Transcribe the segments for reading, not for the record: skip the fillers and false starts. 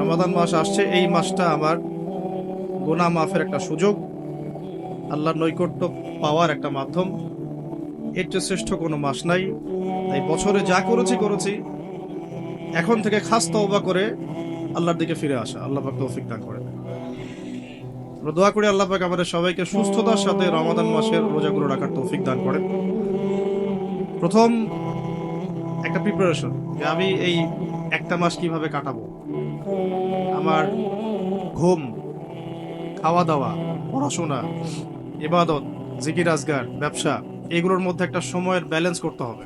রমাদান মাস আসছে, এই মাসটা আমার গুনাহ মাফের একটা সুযোগ, আল্লাহর নৈকট্য পাওয়ার একটা মাধ্যম। এর চেয়ে শ্রেষ্ঠ কোনো মাস নাই। তাই বছরে যা করেছি এখন থেকে খাস তওবা করে আল্লাহর দিকে ফিরে আসা। আল্লাহ পাক তৌফিক দান করেন। আমরা দোয়া করি আল্লাহ পাক আমাদের সবাইকে সুস্থতার সাথে রমাদান মাসের রোজাগুলো রাখার তৌফিক দান করেন। প্রথম একটা প্রিপারেশন, যে আমি এই একটা মাস কিভাবে কাটাবো। আমার ঘুম, খাওয়া দাওয়া, পড়াশোনা, ইবাদত, জিকির আজগার, ব্যবসা, এগুলোর মধ্যে একটা সময়ের ব্যালেন্স করতে হবে।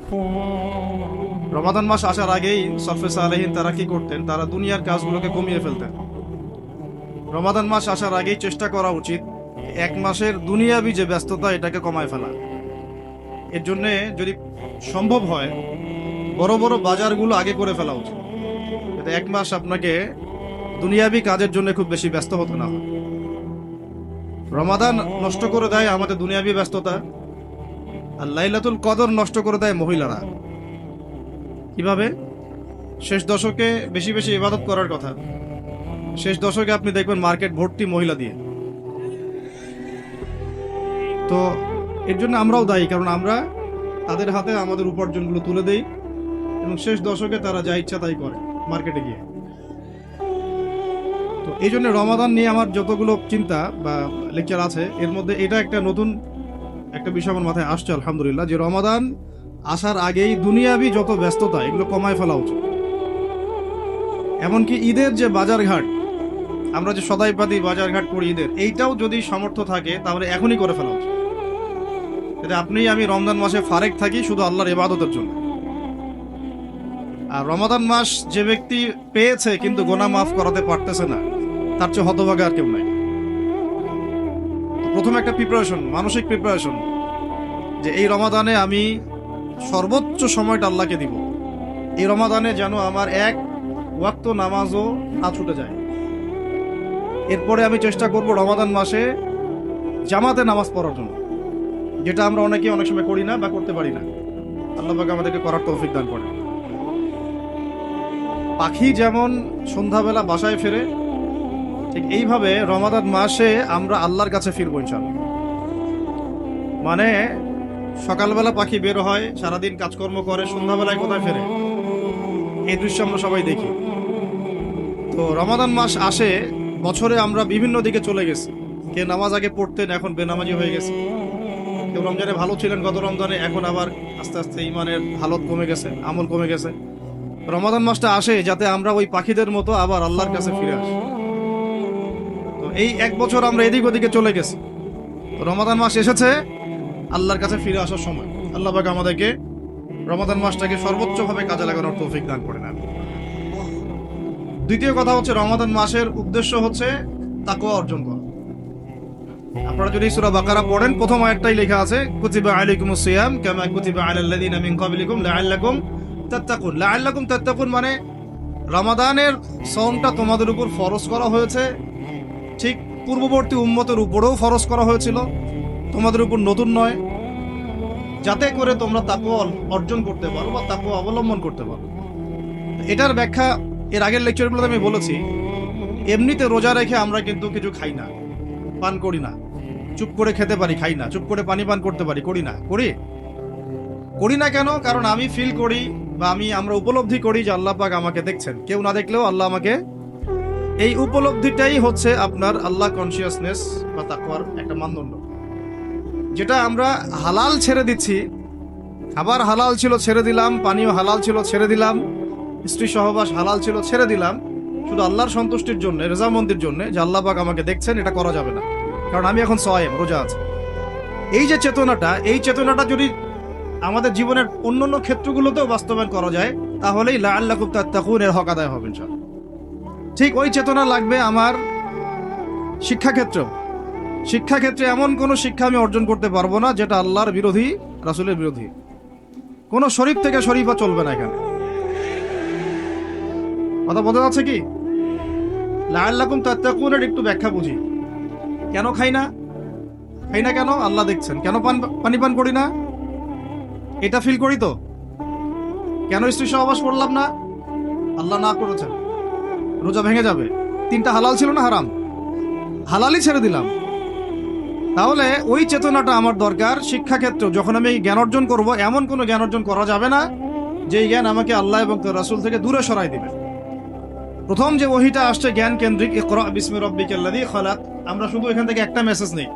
রমাদান মাস আসার আগেই সফে সালেহীন তারা কি করতেন? তারা দুনিয়ার কাজগুলোকে কমিয়ে ফেলতেন। রমাদান মাস আসার আগেই চেষ্টা করা উচিত এক মাসের দুনিয়াবি যে ব্যস্ততা, এটাকে কমায় ফেলা। এর জন্য যদি সম্ভব হয় বড় বড় বাজারগুলো আগে করে ফেলা উচিত, যাতে এক মাস আপনাকে দুনিয়াবি কাজের জন্য খুব বেশি ব্যস্ত হতে না হয়। রমাদান নষ্ট করে দেয় আমাদের দুনিয়াবি ব্যস্ততা, আর লাইলাতুল কদর নষ্ট করে দেয় মহিলারা। কিভাবে? শেষ দশকে বেশি বেশি ইবাদত করার কথা, শেষ দশকে আপনি দেখবেন মার্কেট ভর্তি মহিলা দিয়ে। তো এর জন্য আমরাও দায়ী, কারণ আমরা তাদের হাতে আমাদের উপার্জনগুলো তুলে দেই এবং শেষ দশকে তারা যা ইচ্ছা তাই করে মার্কেটে গিয়ে। তো এই জন্য রমাদান নিয়ে আমার যতগুলো চিন্তা বা লেকচার আছে, এর মধ্যে এটা একটা নতুন একটা বিষয় আমার মাথায় আসছে আলহামদুলিল্লাহ, যে রমাদান আসার আগেই দুনিয়াবি যত ব্যস্ততা এগুলো কমায় ফেলা উচিত। এমনকি ঈদের যে বাজারঘাট, আমরা যে সদাইপাতি বাজারঘাট করি ঈদের, এইটাও যদি সামর্থ্য থাকে তাহলে এখনই করে ফেলা উচিত, যাতে আপনি আমি রমজান মাসে ফারেক থাকি শুধু আল্লাহর ইবাদতের জন্য। আর রমাদান মাস যে ব্যক্তি পেয়েছে কিন্তু গোনা মাফ করাতে পারতেছে না, তার চেয়ে হতভাগা আর কেউ নাই। প্রথম একটা প্রিপারেশন, মানসিক প্রিপারেশন, যে এই রমাদানে আমি সর্বোচ্চ সময়টা আল্লাহকে দিব। এই রমাদানে যেন আমার এক ওয়াক্ত নামাজও না ছুটে যায়। এরপরে আমি চেষ্টা করব রমাদান মাসে জামাতে নামাজ পড়ার জন্য, যেটা আমরা অনেকে অনেক সময় করি না বা করতে পারি না। আল্লাহ পাক আমাদেরকে করার তৌফিক দান করেন। পাখি যেমন সন্ধ্যাবেলা বাসায় ফেরে, ঠিক এইভাবে রমাদান মাসে আমরা আল্লাহর কাছে ফিরবো ইনশাআল্লাহ। মানে সকালবেলা পাখি বের হয়, সারাদিন কাজকর্ম করে, সন্ধ্যাবেলায় কোথায় ফেরে, এই দৃশ্য আমরা সবাই দেখি। তো রমাদান মাস আসে, বছরে আমরা বিভিন্ন দিকে চলে গেছি। কে নামাজ আগে পড়তেন, এখন বেনামাজি হয়ে গেছে। কেউ রমজানে ভালো ছিলেন গত রমজানে, এখন আবার আস্তে আস্তে ইমানের হালত কমে গেছে, আমল কমে গেছে। রমাদান মাসটা আসে যাতে আমরা ওই পাখিদের মতো আবার আল্লাহর কাছে ফিরে আসি। তো এই এক বছর আমরা এদিক ওদিকে চলে গেছি, রমাদান মাস এসেছে, আল্লাহর কাছে ফিরে আসার সময়। আল্লাহ পাক আমাদেরকে রমাদান মাসটাকে সর্বোচ্চভাবে কাজে লাগানোর তৌফিক দান করে নেন। দ্বিতীয় কথা হচ্ছে, রমাদান মাসের উদ্দেশ্য হচ্ছে তাকওয়া অর্জন করা। আপনারা যদি সূরা বাকারা পড়েন, প্রথম আয়াতটাই লেখা আছে কুতিবা আলাইকুমুস সিয়াম কামা কুতিবা আলাল লাযিনা মিন ক্বাবলিকুম লাআল্লাকুম তাত্তাকুন। লাআল্লাকুম তাত্তাকুন মানে রমাদানের সওমটা তোমাদের উপর ফরজ করা হয়েছে, ঠিক পূর্ববর্তী উম্মতের উপরেও ফরজ করা হয়েছিল, তোমাদের উপর নতুন নয়, যাতে করে তোমরা তাকওয়া অর্জন করতে পারো বা তাকওয়া অবলম্বন করতে পারো। এটার ব্যাখ্যা এর আগের লেকচারগুলোতে আমি বলেছি। এমনিতে রোজা রেখে আমরা কিন্তু কিছু খাই না, পান করি না, চুপ করে খেতে পারি, খাই না, চুপ করে পানি পান করতে পারি, করি না। করি না কেন? কারণ আমি ফিল করি বা আমরা উপলব্ধি করি যে আল্লাহ পাক আমাকে দেখছেন, কেউ না দেখলেও আল্লাহ আমাকে। এই উপলব্ধিটাই হচ্ছে আপনার আল্লাহ কনসিয়াসনেস বা তাকওয়ার একটা মানদণ্ড। যেটা আমরা হালাল ছেড়ে দিচ্ছি, খাবার হালাল ছিল ছেড়ে দিলাম, পানীয় হালাল ছিল ছেড়ে দিলাম, স্ত্রী সহবাস হালাল ছিল ছেড়ে দিলাম, শুধু আল্লাহর সন্তুষ্টির জন্য, রেজামন্দির জন্য, যে আল্লাহ পাক আমাকে দেখছেন, এটা করা যাবে না, কারণ আমি এখন সায়েম, রোজা আছে। এই যে চেতনাটা, এই চেতনাটা যদি আমাদের জীবনের অন্যান্য ক্ষেত্রগুলোতেও বাস্তবায়ন করা যায়, তাহলেই লাআল্লাকুম তাত্তাকুন এর হক আদায় হবে ইনশাআল্লাহ। ঠিক ওই চেতনা লাগবে আমার শিক্ষাক্ষেত্রে। এমন কোনো শিক্ষা আমি অর্জন করতে পারবো না যেটা আল্লাহর বিরোধী, রাসূলের বিরোধী। কোনো শরীফ থেকে শরীফা চলবে না এখানে। কথা বোঝা যাচ্ছে কি? লাআল্লাকুম তাত্তাকুনের একটু ব্যাখ্যা বুঝি। কেন খাই না কেন? আল্লাহ দেখছেন। কেন পানি পান করি না? এটা ফিল করি তো। কেন স্ত্রী সহবাস করলাম না? আল্লাহ না করেছেন। রোজা ভেঙে যাবে। 3টা হালাল ছিল না হারাম? হালালই ছেড়ে দিলাম। তাহলে ওই চেতনাটা আমার দরকার শিক্ষাক্ষেত্রেও। যখন আমি জ্ঞান অর্জন করব, এমন কোনো জ্ঞান অর্জন করা যাবে না যেই জ্ঞান আমাকে আল্লাহ এবং তার রাসূল থেকে দূরে সরাই দিবে। প্রথম যে ওহীটা আসছে জ্ঞান কেন্দ্রিক, ইকরা বিসমি রাব্বিকাল্লাযী খালাক, আমরা শুধু এখান থেকে একটা মেসেজ নেই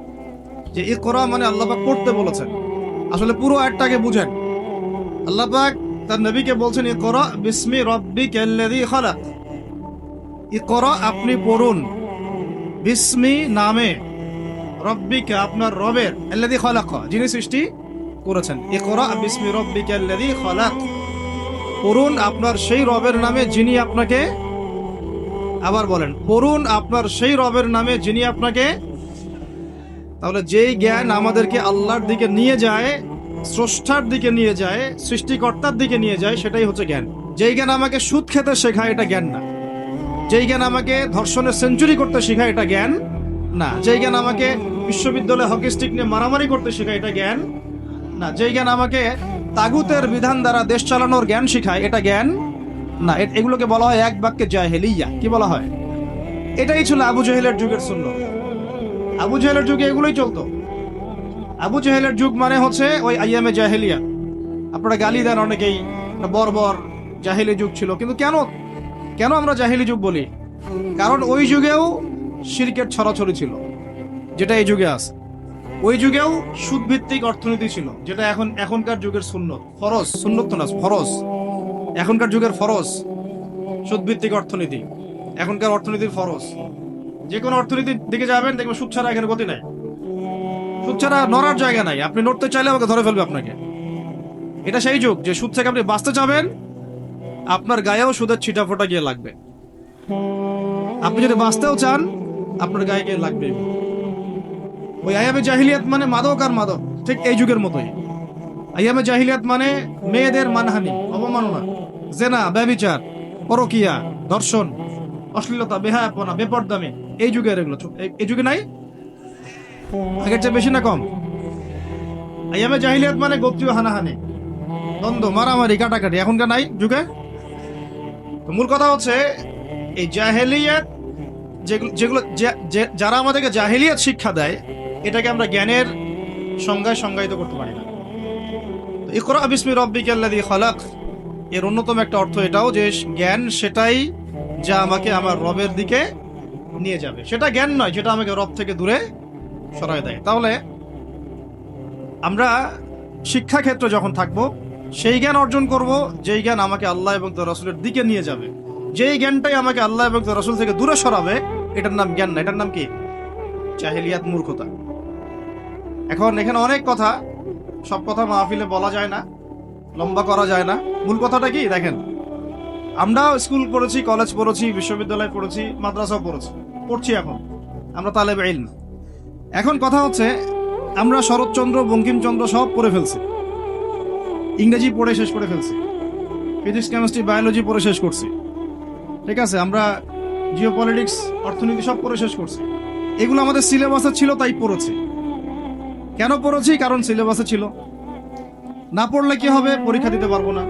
যে ইকরা মানে আল্লাহ পাক পড়তে বলেছেন। আসলে পুরো আয়াতটাকে বুঝেন। আল্লাহ পাক তার নবীকে বলছেন ইকরা বিসমি রাব্বিকাল্লাযী খালাক, ইকরা আপনি পড়ুন, বিসমি নামে, রব্বিকা আপনার রবের, আল্লাযী খালাক যিনি সৃষ্টি করেছেন। ইকরা বিসমি রাব্বিকাল্লাযী খালাক, পড়ুন আপনার সেই রবের নামে যিনি আপনাকে, আবার বলেন পড়ুন আপনার সেই রবের নামে যিনি আপনাকে। তাহলে যেই জ্ঞান আমাদেরকে আল্লাহর দিকে নিয়ে যায়, স্রষ্টার দিকে নিয়ে যায়, সৃষ্টিকর্তার দিকে নিয়ে যায়, সেটাই হচ্ছে জ্ঞান। যেই জ্ঞান আমাকে সুদ খেতে শেখায়, এটা জ্ঞান না। যেই জ্ঞান আমাকে ধর্ষণের সেঞ্চুরি করতে শেখায়, এটা জ্ঞান না। যেই জ্ঞান আমাকে বিশ্ববিদ্যালয়ে হকি স্টিক নিয়ে মারামারি করতে শেখায়, এটা জ্ঞান না। যেই জ্ঞান আমাকে তাগুতের বিধান দ্বারা দেশ চালানোর জ্ঞান শেখায়, এটা জ্ঞান না। এগুলোকে বলা হয় এক বাক্যে জাহেলিয়া। কি বলা হয়? এটাই ছিল আবু জাহেলের যুগের সুন্নাত। আবু জাহেলের যুগে এগুলোই চলতো। আবু জাহেলের যুগ মানে হচ্ছে ওই আইয়ামে জাহেলিয়া। আপনারা গালি দেন অনেকেই, বর্বর জাহেলি যুগ ছিল। কিন্তু কেন আমরা জাহেলি যুগ বলি? কারণ ওই যুগেও শিরকের ছড়াছড়ি ছিল, যেটা এই যুগে আছে। ওই যুগেও সুদভিত্তিক অর্থনীতি ছিল, যেটা এখনকার যুগের সুন্নত, ফরজ। সুন্নত না, ফরজ। এখনকার যুগের ফরজ সুদভিত্তিক অর্থনীতি, এখনকার অর্থনীতির ফরজ। যে কোনো অর্থনীতির দিকে যাবেন, দেখবেন সুদ ছাড়া এখানে গতি নাই। সুদ ছাড়া নড়ার জায়গা নাই। আপনি নড়তে চাইলে আমাকে ধরে ফেলবে আপনাকে। এটা সেই যুগ যে সুদ থেকে আপনি বাঁচতে চাবেন, আপনার গায়েও সুদের ছিটা ফোটা গিয়ে লাগবে। আপনি যদি বাঁচতেও চান, আপনার গায়ে গিয়ে লাগবে। ওই আইয়ামে জাহিলিয়াত মানে মাদক আর মাদক, ঠিক এই যুগের মতোই। আইয়ামে জাহিলিয়াত মানে মেয়েদের মানহানি, অবমাননা, জেনা, ব্যভিচার, পরকিয়া, ধর্ষণ, অশ্লীলতা, বেহায়াপনা, বেপরদামি। এই যুগের এগুলো এই যুগে নাই? আগের চেয়ে বেশি না কম? আইয়ামে জাহিলিয়াত মানে গোত্রীয় হানাহানি, দ্বন্দ্ব, মারামারি, কাটাকাটি। এখনকার নাই যুগে। মূল কথা হচ্ছে এই জাহেলিয়াত, যেগুলো যারা আমাদেরকে জাহেলিয়াত শিক্ষা দেয়, এটাকে আমরা জ্ঞানের সংজ্ঞায় সংজ্ঞায়িত করতে পারি না। ইকরা বিসমি রাব্বিকাল্লাযী খালাক এর অন্যতম একটা অর্থ এটাও যে জ্ঞান সেটাই যা আমাকে আমার রবের দিকে নিয়ে যাবে। সেটা জ্ঞান নয় যেটা আমাকে রব থেকে দূরে সরায় দেয়। তাহলে আমরা শিক্ষাক্ষেত্রে যখন থাকবো, সেই জ্ঞান অর্জন করব যেই জ্ঞান আমাকে আল্লাহ এবং তার রাসূলের দিকে নিয়ে যাবে। যেই জ্ঞানটাই আমাকে আল্লাহ এবং তার রাসূল থেকে দূরে সরাবে, এটার নাম জ্ঞান না, এটার নাম কি? জাহেলিয়াত, মূর্খতা। এখন এখানে অনেক কথা, সব কথা মাহফিলে বলা যায় না, লম্বা করা যায় না। মূল কথাটা কি দেখেন, আমরা স্কুল পড়েছি, কলেজ পড়েছি, বিশ্ববিদ্যালয় পড়েছি, মাদ্রাসাও পড়ছি। এখন আমরা তালেব ইলম। এখন কথা হচ্ছে আমরা শরৎচন্দ্র, বঙ্কিমচন্দ্র সব পড়ে ফেলছি, ইংরেজি পড়ে শেষ করে ফেলছি, ফিজিক্স, কেমিস্ট্রি, বায়োলজি পড়ে শেষ করছি। ঠিক আছে, আমরা জিওপলিটিক্স, অর্থনীতি সব পড়ে শেষ করছি। এগুলো আমাদের সিলেবাসে ছিল তাই পড়েছি। কেন পড়েছি? কারণ সিলেবাসে ছিল। না পড়লে কি হবে? পরীক্ষা দিতে পারবো না।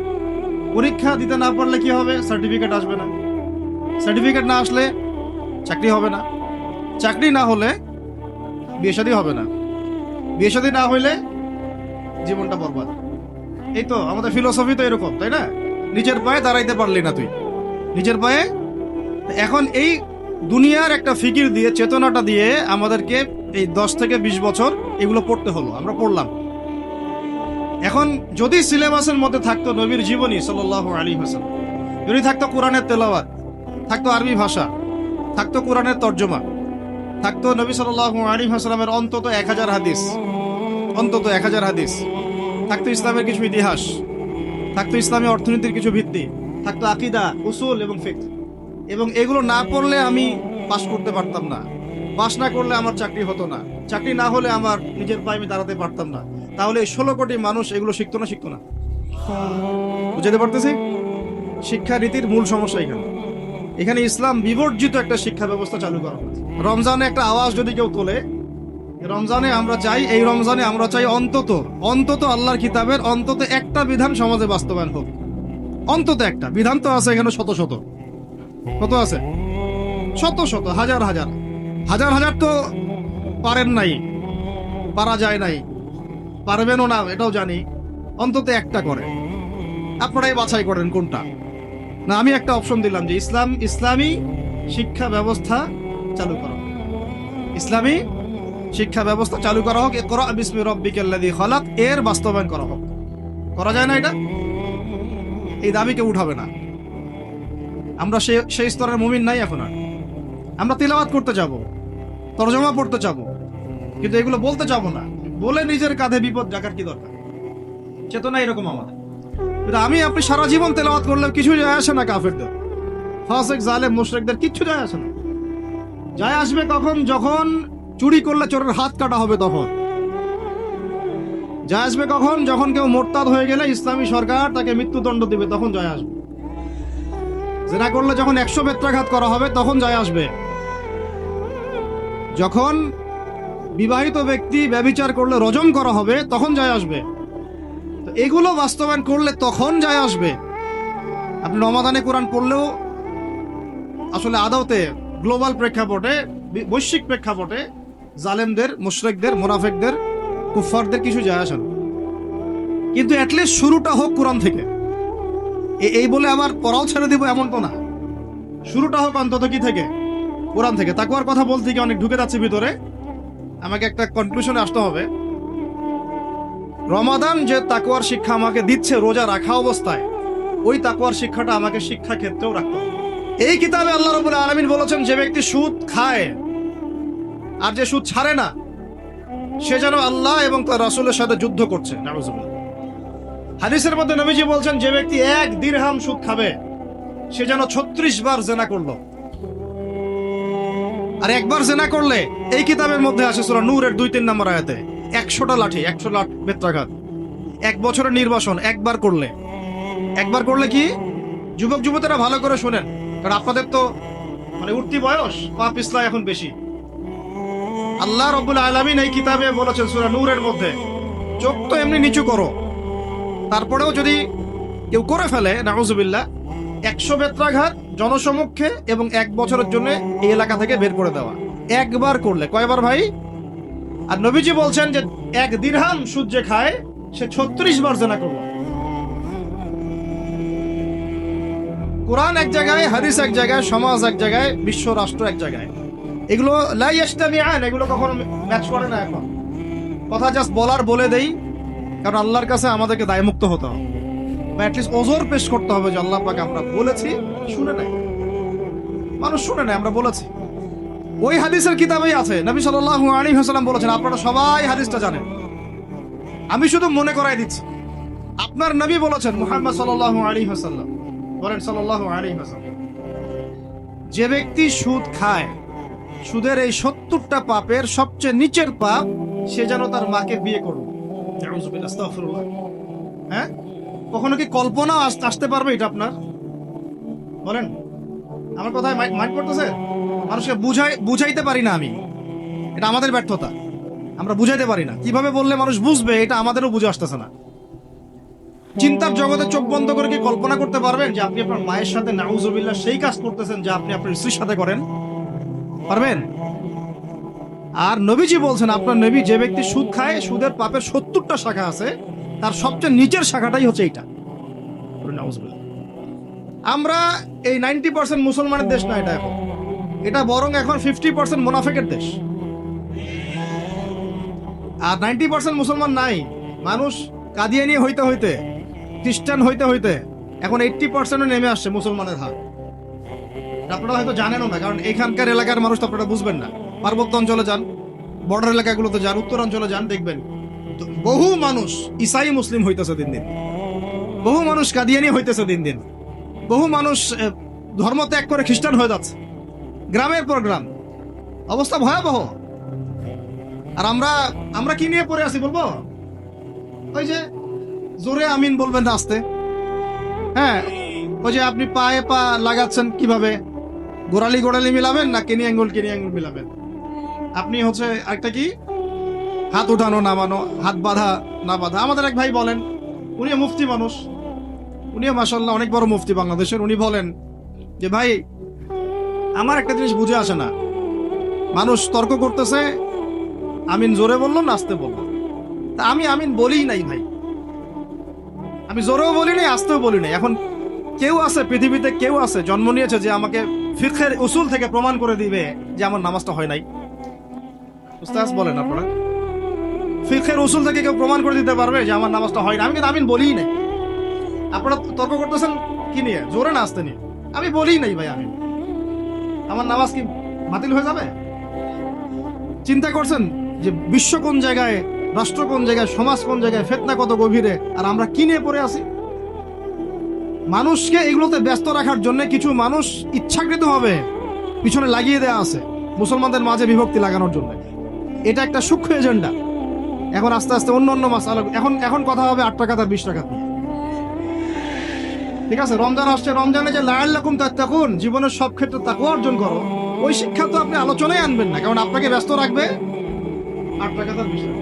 পরীক্ষা দিতে না পারলে কি হবে? সার্টিফিকেট আসবে না। সার্টিফিকেট না আসলে চাকরি হবে না। চাকরি না হলে বিয়ে শাদী হবে না। বিয়ে শাদী না হইলে জীবনটা বরবাদ। এই তো আমাদের ফিলোসফি তো এরকম, তাই না? নিজের পায়ে দাঁড়াইতে পারলি না তুই, নিজের পায়ে। এখন এই দুনিয়ার একটা ফিকির দিয়ে, চেতনাটা দিয়ে আমাদেরকে এই 10 থেকে 20 বছর এগুলো পড়তে হলো। আমরা পড়লাম। এখন যদি সিলেবাসের মধ্যে থাকতো নবীর জীবনী সাল্লাল্লাহু আলাইহি ওয়াসাল্লাম, যদি থাকতো কোরআনের তেলাওয়াত, থাকতো আরবি ভাষা, থাকতো কোরআনের তর্জমা, থাকতো নবী সাল্লাল্লাহু আলাইহি ওয়াসাল্লামের অন্তত 1000 হাদিস, অন্তত 1000 হাদিস, থাকতো ইসলামের কিছু ইতিহাস, থাকতো ইসলামী অর্থনীতির কিছু ভিত্তি, থাকতো আকীদা, উসুল এবং ফিকহ। এবং এগুলো না পড়লে আমি পাস করতে পারতাম না। পাস না করলে আমার চাকরি হতো না। চাকরি না হলে আমার নিজের পায়ে আমি দাঁড়াতে পারতাম না। তাহলে এই 16 কোটি মানুষ এগুলো শিখতো না? বুঝতে পারতেছি শিক্ষানীতির মূল সমস্যা এখানে ইসলাম বিবর্জিত একটা শিক্ষা ব্যবস্থা চালু করা হয়েছে। রমজানে একটা আওয়াজ যদি কেউ তোলে, রমজানে আমরা চাই, এই রমজানে আমরা চাই অন্তত আল্লাহর কিতাবের অন্তত একটা বিধান সমাজে বাস্তবায়ন হোক। অন্তত একটা বিধান তো আছে এখানে, শত কত আছে? শত শত হাজার হাজার হাজার হাজার তো পারেন নাই, পারা যায় নাই, পারবেনও না এটাও জানি, অন্তত একটা করে আপনারাই বাছাই করেন কোনটা। না আমি একটা অপশন দিলাম যে ইসলামী শিক্ষা ব্যবস্থা চালু করা, ইসলামী শিক্ষা ব্যবস্থা চালু করা হোক, ইকরা বিসমি রাব্বিকাল্লাযী খালাক এর বাস্তবায়ন করা হোক। করা যায় না এটা? এই দাবি কেউ উঠাবে না। আমরা সেই স্তরের মুমিন নাই এখন আর। আমরা তিলাওয়াত করতে যাব, তরজমা পড়তে যাব, কিন্তু এগুলো বলতে যাব না। বলে নিজের কাঁধে বিপদ ডাকার কি দরকার? চেতনা এরকম আমাদের। কিন্তু আমি আপনি সারা জীবন তেলাওয়াত করলে কিছু যায় আসে না। কাফেরদের, ফাসিক জালেম মুশরিকদের কিচ্ছু যায় আসে না। যায় আসবে কখন? যখন চুরি করলে চোরের হাত কাটা হবে তখন। যায় আসবে কখন? যখন কেউ মোরতাদ হয়ে গেলে ইসলামী সরকার তাকে মৃত্যুদণ্ড দিবে, তখন যায় আসবে। জিনা করলে যখন 100 বেত্রাঘাত করা হবে তখন যায় আসবে। যখন বিবাহিত ব্যক্তি ব্যভিচার করলে রজম করা হবে তখন যায় আসবে। তো এগুলো বাস্তবায়ন করলে তখন যায় আসবে। আপনি রমাদানে কোরআন পড়লেও আসলে আদতে গ্লোবাল প্রেক্ষাপটে, বৈশ্বিক প্রেক্ষাপটে জালেমদের, মুশরিকদের, মুনাফিকদের, কুফফারদের কিছু যায় আসে না। কিন্তু অ্যাটলিস্ট শুরুটা হোক কোরআন থেকে। এই বলে আবার পড়াও ছেড়ে দিব এমন তো না। শুরুটা হোক অন্তত কি থেকে? কোরআন থেকে। তাকওয়ার কথা বলতে গিয়ে অনেক ঢুকে যাচ্ছে ভিতরে, আমাকে একটা কনক্লুশনে আসতে হবে। রমাদান যে তাকওয়ার শিক্ষা আমাকে দিচ্ছে রোজা রাখা অবস্থায়, ওই তাকওয়ার শিক্ষাটা আমাকে শিক্ষা ক্ষেত্রেও রাখতে হবে। এই কিতাবে আল্লাহ রাব্বুল আলামিন বলেছেন, যে ব্যক্তি সুদ খায় আর যে সুদ ছাড়ে না, সে যেন আল্লাহ এবং তার রাসূলের সাথে যুদ্ধ করছে। নাউযুবিল্লাহ। হাদিসের মধ্যে নবীজি বলছেন, যে ব্যক্তি 1 দিরহাম সুদ খাবে সে যেন 36 বার জিনা করলো। আর একবার জিনা করলে এই কিতাবের মধ্যে আসে সূরা নূরের 2-3 নম্বর আয়াতে 100টা লাঠি, 100 লাখ বেত্রাঘাত। 1 বছরের নির্বাসন একবার করলে। একবার করলে কি? যুবক যুবতীরা ভালো করে শুনেন, কারণ আপনাদের তো মানে উঠতি বয়স, পা পিছলা এখন বেশি। আল্লাহ রাব্বুল আলামিন এই কিতাবে বলেছেন সূরা নূরের মধ্যে, চোখ তো এমনি নিচু করো, তারপরেও যদি কেউ করে ফেলে নাউযুবিল্লাহ, 100 বেত্রাঘাত জনসমক্ষে এবং 1 বছরের জন্য এই এলাকা থেকে বের করে দেওয়া। একবার করলে। কয়বার ভাই? আর নবীজি বলছেন যে 1 দিরহাম সুদ যে খায় সে 36 বার জিনা করলো। কোরআন এক জায়গায়, হাদিস এক জায়গায়, সমাজ এক জায়গায়, বিশ্ব রাষ্ট্র এক জায়গায়। এগুলো লা ইয়াজতামিআন, এগুলো কখনো ম্যাচ করে না। এখন কথা জাস্ট বলে দেই, কারণ আল্লাহর কাছে আমাদেরকে দায়মুক্ত হতে হবে, বা অ্যাটলিস্ট ওজোর পেশ করতে হবে যে আল্লাহ পাক আমরা বলেছি, শুনে নাই। মানুষ শুনে নাই, আমরা বলেছি। ওই হাদিসের কিতাবেই আছে, নবী সাল্লাল্লাহু আলাইহি ওয়াসাল্লাম বলেছেন, আপনারা সবাই হাদিসটা জানেন, আমি শুধু মনে করাই দিচ্ছি। আপনার নবী বলেছেন, মুহাম্মদ সাল্লাল্লাহু আলাইহি ওয়াসাল্লাম বলেন, সাল্লাল্লাহু আলাইহি ওয়াসাল্লাম, যে ব্যক্তি সুদ খায়, সুদের এই 70টা পাপের সবচেয়ে নিচের পাপ, সে যেন তার মাকে বিয়ে করবে। নাউযুবিল্লাহ, আস্তাগফিরুল্লাহ। হ্যাঁ, কখনো কি কল্পনা আসতে পারবে এটা আপনার? বলেন, আমার কথায় মাইন্ড করতেছে? মানুষকে বুঝাইতে পারি না আমি, এটা আমাদের ব্যর্থতা। আমরা বুঝাইতে পারি না। কিভাবে বললে মানুষ বুঝবে, এটা আমাদেরও বুঝে আসতেছে না। চিন্তার জগতে চোখ বন্ধ করে কি কল্পনা করতে পারবেন যে আপনি আপনার মায়ের সাথে নাউযুবিল্লাহ সেই কাজ করতেছেন যা আপনি আপনার স্ত্রীর সাথে করেন? পারবেন? আর নবীজি বলছেন, আপনার নবী, যে ব্যক্তি সুদ খায়, সুদের পাপের 70টা শাখা আছে, তার সবচেয়ে নিচের শাখাটাই হচ্ছে এইটা। আমরা এই 90% মুসলমানের দেশ না এটা এখন, এটা বরং এখন 50% মুনাফিকের দেশ। আর 90% মুসলমান নাই। মানুষ কাদিয়ানি হইতে হইতে, খ্রিস্টান হইতে হইতে এখন 80% নেমে আসছে মুসলমানের হাত। আপনারা হয়তো জানেনও না, কারণ এখানকার এলাকার মানুষ তো আপনারা বুঝবেন না। পার্বত্য অঞ্চলে যান, বর্ডার এলাকাগুলোতে যান, উত্তরাঞ্চলে যান, দেখবেন বহু মানুষ ইসাই মুসলিম হইতেছে দিন দিন, বহু মানুষ কাদিয়ানি হইতেছে দিন দিন, বহু মানুষ ধর্ম ত্যাগ করে খ্রিস্টান হয়ে যাচ্ছে, গ্রামের পর গ্রাম। অবস্থা ভয়াবহ। আর আমরা কি নিয়ে পড়ে আছি বলবো? ওই যে জোরে আমিন বলবেন না, আস্তে। হ্যাঁ, ওই যে আপনি পায়ে পা লাগাচ্ছেন কিভাবে, গোড়ালি মিলাবেন না কেনি আঙ্গুল মিলাবেন? আপনি হচ্ছে একটা কি, হাত উঠানো নামানো, হাত বাঁধা না বাঁধা। আমাদের এক ভাই বলেন, উনিও মুফতি মানুষ, উনিও মাশাআল্লাহ অনেক বড় মুফতি বাংলাদেশের। উনি বলেন যে ভাই, আমার একটা জিনিস বুঝে আসে না, মানুষ তর্ক করতেছে, আমিন জোরে বললো না আস্তে বললো, তা আমি আমিন বলিই নাই ভাই, আমি জোরেও বলি নাই আস্তেও বলি নাই। এখন কেউ আছে পৃথিবীতে, কেউ আছে জন্ম নিয়েছে যে আমাকে ফিকহের উসুল থেকে প্রমাণ করে দিবে যে আমার নামাজটা হয় নাই? উস্তাদ বলেন আপনারা, ফিকহের উসুল থেকে কেউ প্রমাণ করে দিতে পারবে যে আমার নামাজটা হয় না? আমি কিন্তু আমিন বলিই নাই। আপনারা তর্ক করতেছেন কি নিয়ে, জোরে না আসতে নিয়ে? আমি বলিই নাই ভাই আমিন, আমার নামাজ কি বাতিল হয়ে যাবে? চিন্তা করছেন যে বিশ্ব কোন জায়গায়, রাষ্ট্র কোন জায়গায়, সমাজ কোন জায়গায়, ফিতনা কত গভীরে, আর আমরা কি নিয়ে পড়ে আছি? মানুষকে এগুলোতে ব্যস্ত রাখার জন্য কিছু মানুষ ইচ্ছাকৃত হবে পিছনে লাগিয়ে দেওয়া আছে মুসলমানদের মাঝে বিভক্তি লাগানোর জন্য। এটা একটা সূক্ষ্ম এজেন্ডা। এখন আস্তে আস্তে অন্য অন্য মাসালা, এখন কথা হবে 8 টাকা আর 20 টাকা নিয়ে। ঠিক আছে, রমজান আসছে, রমজানে যে লাআল্লাকুম তাত্তাকুন, জীবনের সব ক্ষেত্রে তাকওয়া অর্জন করো, ওই শিক্ষা তো আপনি আলোচনায় আনবেন না, কারণ আপনাকে ব্যস্ত রাখবে 8 টাকা আর 20 টাকা।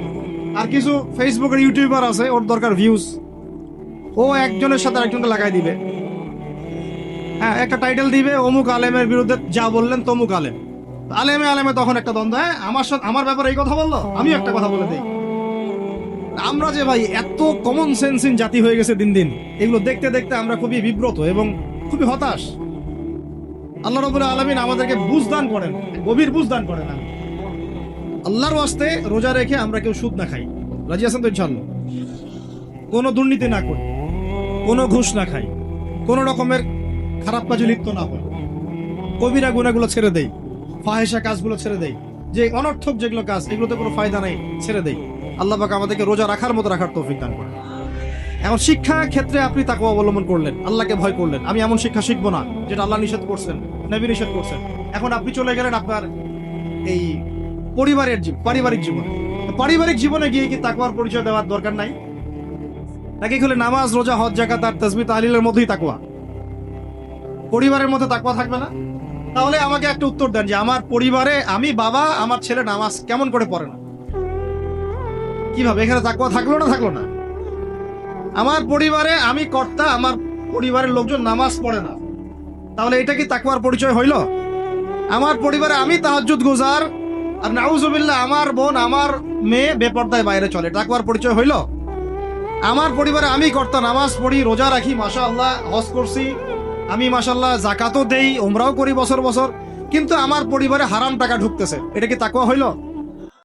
আর কিছু ফেসবুকের ইউটিউবার আছে, ওর দরকার ভিউজ, ও একজনের সাথে আরেকজনকে লাগাই দিবে। হ্যাঁ, একটা টাইটেল দিবে, অমুক আলেমের বিরুদ্ধে যা বললেন তমুক আলেম। আলেমে আলেমে তখন একটা দ্বন্দ্ব, হ্যাঁ আমার সাথে আমার ব্যাপারে এই কথা বললো, আমি একটা কথা বলে দিই। আমরা যে ভাই এত কমন সেন্সিং জাতি হয়ে গেছে দিন দিন, এগুলো দেখতে দেখতে আমরা খুবই বিব্রত এবং খুবই হতাশ। আল্লাহ রাব্বুল আলামিন আমাদেরকে বুঝ দান করেন, গভীর বুঝ দান করেন। আল্লাহর ওয়াস্তে রোজা রেখে আমরা কেউ সুদ না খাই, রাজি আছেন তো ইনশাআল্লাহ? কোনো দুর্নীতি না করি, কোনো ঘুষ না খাই, কোনো রকমের খারাপ কাজে লিপ্ত না হই, কবিরা গুনাহগুলো ছেড়ে দেই, ফাহেসা কাজগুলো ছেড়ে দেই, যে অনর্থক যেগুলো কাজ এগুলোতে কোনো ফায়দা নেই ছেড়ে দেই। আল্লাহ পাক আমাদেরকে রোজা রাখার মতো রাখার তৌফিক দান করেন। এখন শিক্ষা ক্ষেত্রে আপনি তাকওয়া অবলম্বন করলেন, আল্লাহকে ভয় করলেন, আমি এমন শিক্ষা শিখবো না যেটা আল্লাহ নিষেধ করছেন, নবী নিষেধ করছেন। এখন আপনি চলে গেলেন আপনার এই পারিবারিক জীবনে। পারিবারিক জীবনে গিয়ে কি তাকওয়ার পরিচয় দেওয়ার দরকার নাই? নাকি খুলে নামাজ, রোজা, হজ, যাকাত আর তাসবিহ তাহলিলের মধ্যেই তাকওয়া, পরিবারের মধ্যে তাকওয়া থাকবে না? তাহলে আমাকে একটা উত্তর দেন যে আমার পরিবারে আমি বাবা, আমার ছেলে নামাজ কেমন করে পড়ে না, কিভাবে এখানে তাকওয়া থাকলো না থাকলো না? আমার পরিবারে আমি কর্তা, আমার পরিবারের লোকজন নামাজ পড়ে না, তাহলে এটা কি তাকওয়ার পরিচয় হইল? আমার পরিবারে আমি তাহাজ্জুদ গুজার, আর নাউজুবিল্লাহ আমার বোন, আমার মেয়ে বেপর্দায় বাইরে চলে, তাকওয়ার পরিচয় হইল? আমার পরিবারে আমি কর্তা, নামাজ পড়ি, রোজা রাখি, মাশাআল্লাহ হজ করছি, আমি মাশাআল্লাহ যাকাতও দেই, উমরাও করি বছর বছর, কিন্তু আমার পরিবারে হারাম টাকা ঢুকতেছে, এটা কি তাকওয়া হইল?